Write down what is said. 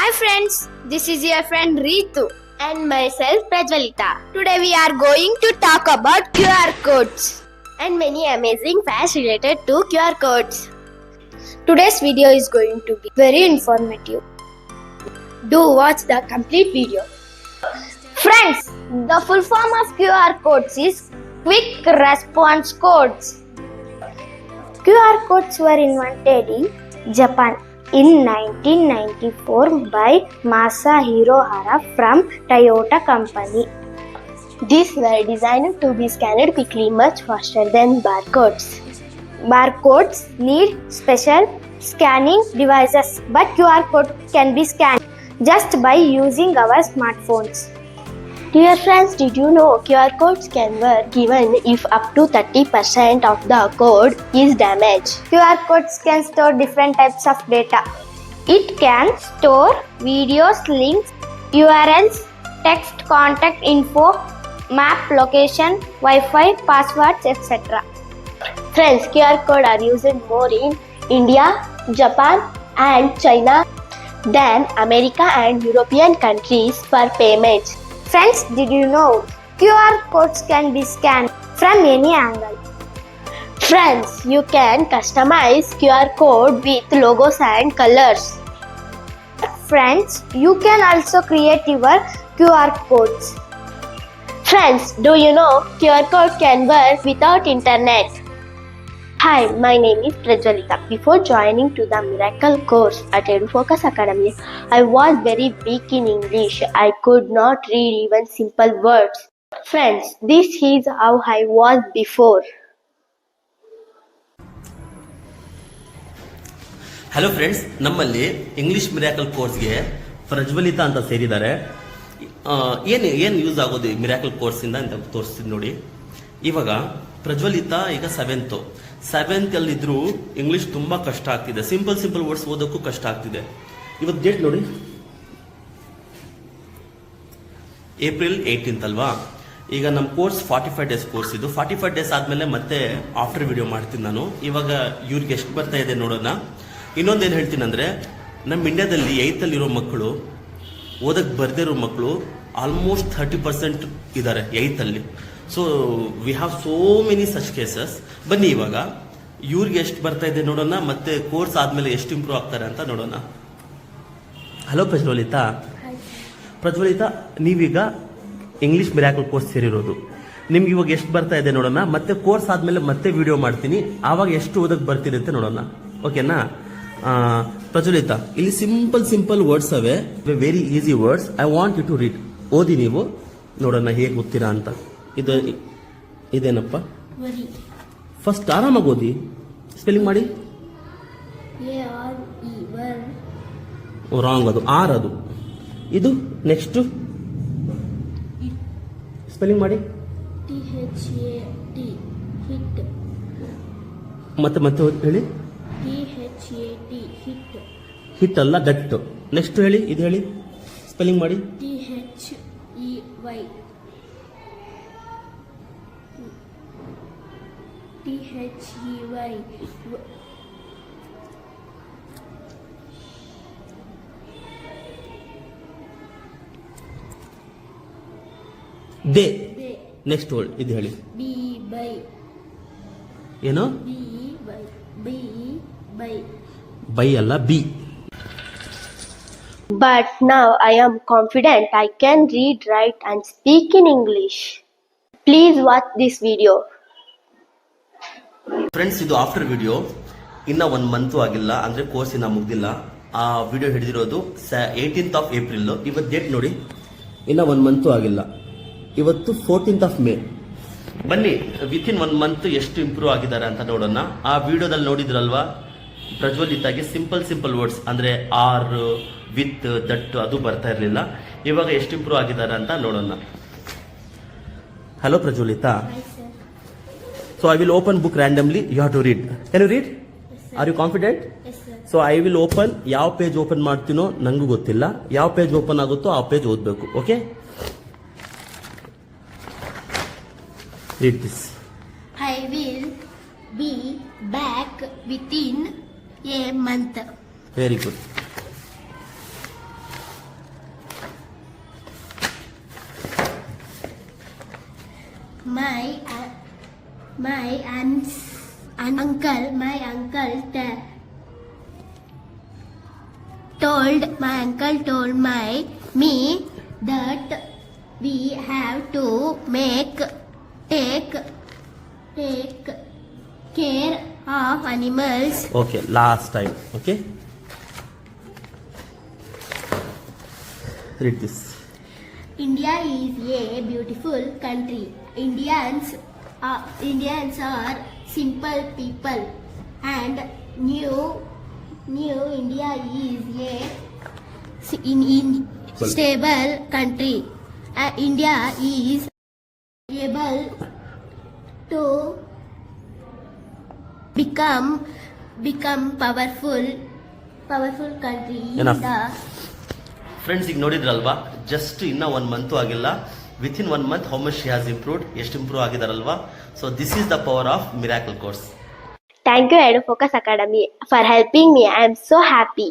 Hi friends, this is your friend Ritu and myself Prajwalita. Today we are going to talk about QR codes and many amazing facts related to QR codes. Today's video is going to be very informative. Do watch the complete video. Friends, the full form of QR codes is Quick Response Codes. QR codes were invented in Japan in 1994 by Masahiro Hara from Toyota Company. These were designed to be scanned quickly, much faster than barcodes. Barcodes need special scanning devices, but QR code can be scanned just by using our smartphones. Dear friends, did you know QR codes can work even if up to 30% of the code is damaged? QR codes can store different types of data. It can store videos, links, URLs, text, contact info, map location, Wi-Fi, passwords, etc. Friends, QR codes are used more in India, Japan and China than America and European countries for payments. Friends, did you know QR codes can be scanned from any angle? Friends, you can customize QR code with logos and colors. Friends, you can also create your QR codes. Friends, do you know QR code can work without internet? Hi, my name is Prajwalita. Before joining to the Miracle course at EduFocus Academy, I was very weak in English. I could not read even simple words. Friends, this is how I was before. Hello friends, ನಮ್ಮಲ್ಲಿ English miracle ಕೋರ್ಸ್ಗೆ ಪ್ರಜ್ವಲಿತಾ ಅಂತ ಸೇರಿದ್ದಾರೆ. ಏನು use ಆಗೋದು miracle ಕೋರ್ಸಿಂದ ಅಂತ ತೋರಿಸ್ತೀನಿ ನೋಡಿ. ಇವಾಗ ಪ್ರಜ್ವಲಿತಾ ಈಗ ಸೆವೆಂತ್ ಅಲ್ಲಿದ್ರು ಇಂಗ್ಲಿಷ್ ತುಂಬಾ ಕಷ್ಟ ಆಗ್ತಿದೆ. ಸಿಂಪಲ್ ವರ್ಡ್ಸ್ ಓದೋಕ್ಕೂ ಕಷ್ಟ ಆಗ್ತಿದೆ. ಇವತ್ತು ಡೇಟ್ ನೋಡಿ, ಏಪ್ರಿಲ್ 18 ಅಲ್ವಾ. ಈಗ ನಮ್ಮ ಕೋರ್ಸ್ 45 ಡೇಸ್ ಕೋರ್ಸ್. ಇದು 45 ಡೇಸ್ ಆದ್ಮೇಲೆ ಮತ್ತೆ ಆಫ್ಟರ್ ವಿಡಿಯೋ ಮಾಡ್ತೀನಿ ನಾನು. ಇವಾಗ ಇವ್ರಿಗೆ ಎಷ್ಟು ಬರ್ತಾ ಇದೆ ನೋಡೋಣ. ಇನ್ನೊಂದೇನು ಹೇಳ್ತೀನಿ ಅಂದ್ರೆ, ನಮ್ಮ ಇಂಡಿಯಾದಲ್ಲಿ 8th ಅಲ್ಲಿರೋ ಮಕ್ಕಳು, ಓದಕ್ ಬರ್ದೇ ಇರೋ ಮಕ್ಕಳು ಆಲ್ಮೋಸ್ಟ್ 30% ಇದ್ದಾರೆ 8th ಅಲ್ಲಿ. So we have so many such cases. ಬನ್ನಿ ಇವಾಗ ಇವ್ರಿಗೆ ಎಷ್ಟು ಬರ್ತಾ ಇದೆ ನೋಡೋಣ, ಮತ್ತೆ ಕೋರ್ಸ್ ಆದ್ಮೇಲೆ ಎಷ್ಟು ಇಂಪ್ರೂವ್ ಆಗ್ತಾರೆ ಅಂತ ನೋಡೋಣ. ಹಲೋ ಪ್ರಜ್ವಲಿತಾ, ನೀವೀಗ ಇಂಗ್ಲಿಷ್ ಮಿರಾಕಲ್ ಕೋರ್ಸ್ ಸೇರಿರೋದು. ನಿಮ್ಗೆ ಇವಾಗ ಎಷ್ಟು ಬರ್ತಾ ಇದೆ ನೋಡೋಣ, ಮತ್ತೆ ಕೋರ್ಸ್ ಆದ್ಮೇಲೆ ಮತ್ತೆ ವಿಡಿಯೋ ಮಾಡ್ತೀನಿ, ಆವಾಗ ಎಷ್ಟು ಓದಕ್ ಬರ್ತೀರಿ ಅಂತ ನೋಡೋಣ. ಓಕೆನಾ? ಪ್ರಜ್ವಲಿತಾ, ಇಲ್ಲಿ ಸಿಂಪಲ್ ವರ್ಡ್ಸ್ ಅವೆ, very easy words. I want you to read. ಓದಿ ನೀವು, ನೋಡೋಣ ಹೇಗೆ ಓದ್ತೀರಾ ಅಂತ. ಇದೇನಪ್ಪ? ಫಸ್ಟ್ ಆರಾಮಾಗಿ ಓದಿ, ಸ್ಪೆಲ್ಲಿಂಗ್ ಮಾಡಿ. ರಾಂಗ್, ಅದು ಆರ್. ಅದು ಇದು ನೆಕ್ಸ್ಟ್ ಸ್ಪೆಲ್ಲಿಂಗ್ ಮಾಡಿ. ಮತ್ತೆ ಹೇಳಿ. ಹಿಟ್ ಅಲ್ಲ, ಗಟ್ಟು. ನೆಕ್ಸ್ಟ್ ಹೇಳಿ, ಇದು ಹೇಳಿ, ಸ್ಪೆಲ್ಲಿಂಗ್ ಮಾಡಿ. ದೇ. ನೆಕ್ಸ್ಟ್ ವರ್ಡ್ ಇದು ಹೇಳಿ. ಏನು? ಬೈ ಅಲ್ಲ, B. But now I am confident I can read, write and speak in English. Please watch this video. Friends, ಇದು ಆಫ್ಟರ್ ವಿಡಿಯೋ. ಇನ್ನ 1 ಮಂತ್ ಆಗಿಲ್ಲ, ಅಂದ್ರೆ ಕೋರ್ಸ್ ಇನ್ನ ಮುಗ್ದಿಲ್ಲ. ಆ ವಿಡಿಯೋ ಹಿಡಿದಿರೋದು 18th ಆಫ್ ಏಪ್ರಿಲ್. ಇವತ್ತು ಡೇಟ್ ನೋಡಿ, ಇನ್ನ 1 ಮಂತ್ ಆಗಿಲ್ಲ. ಇವತ್ತು 14th ಆಫ್ ಮೇ. ಬನ್ನಿ ವಿತಿನ್ 1 ಮಂತ್ ಎಷ್ಟು ಇಂಪ್ರೂವ್ ಆಗಿದ್ದಾರೆ ಅಂತ ನೋಡೋಣ. ಆ ವಿಡಿಯೋದಲ್ಲಿ ನೋಡಿದ್ರಲ್ವಾ, ಪ್ರಜ್ವಲಿತಾಗೆ ಸಿಂಪಲ್ ವರ್ಡ್ಸ್ ಅಂದ್ರೆ ಆರ್, ವಿತ್, ದಟ್ ಅದು ಬರ್ತಾ ಇರಲಿಲ್ಲ. ಇವಾಗ ಎಷ್ಟು ಇಂಪ್ರೂವ್ ಆಗಿದ್ದಾರೆ ಅಂತ ನೋಡೋಣ. Hello ಪ್ರಜ್ವಲಿತಾ. So I will open book randomly. You have to read. Can you read? Yes, sir. Are you confident? Yes, sir. So I will open. ಯಾವ ಪೇಜ್ ಓಪನ್ ಮಾಡ್ತೀನೋ ನಂಗೂ ಗೊತ್ತಿಲ್ಲ. ಯಾವ ಪೇಜ್ ಓಪನ್ ಆಗುತ್ತೋ ಆ ಪೇಜ್ ಓದಬೇಕು. Okay? Read this. I will be back within a month. Very good. my uncle told me that we have to take care of animals. Okay, last time. Okay, read this. India is a beautiful country. Indians are simple people, and new India is a stable country. India is able to become powerful country in Enough. the friends, ಈಗ ನೋಡಿದ್ರಲ್ವಾ, just ಇನ್ನ 1 month ಆಗಿಲ್ಲ, within 1 month how much she has improved, ಎಷ್ಟು improve ಆಗಿದಾರಲ್ವಾ. So this is the power of miracle course. Thank you, EduFocus Academy, for helping me. I am so happy.